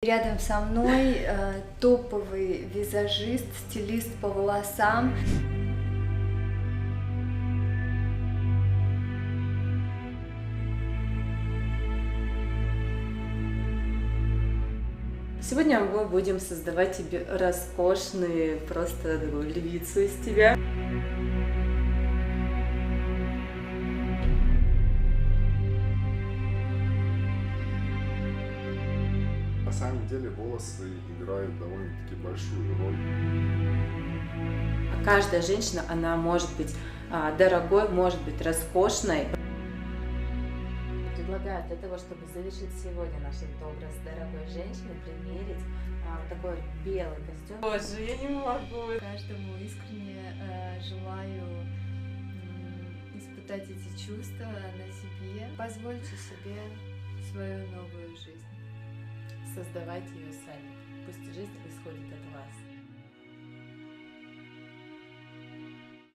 Рядом со мной топовый визажист, стилист по волосам. Сегодня мы будем создавать тебе роскошную, просто такую львицу из тебя. На самом деле волосы играют довольно-таки большую роль. Каждая женщина, она может быть дорогой, может быть роскошной. Предлагаю для того, чтобы завершить сегодня наш образ дорогой женщины, примерить такой белый костюм. Боже, я не могу. Каждому искренне желаю испытать эти чувства на себе. Позвольте себе свою новую жизнь. Создавайте ее сами. Пусть жизнь исходит от вас.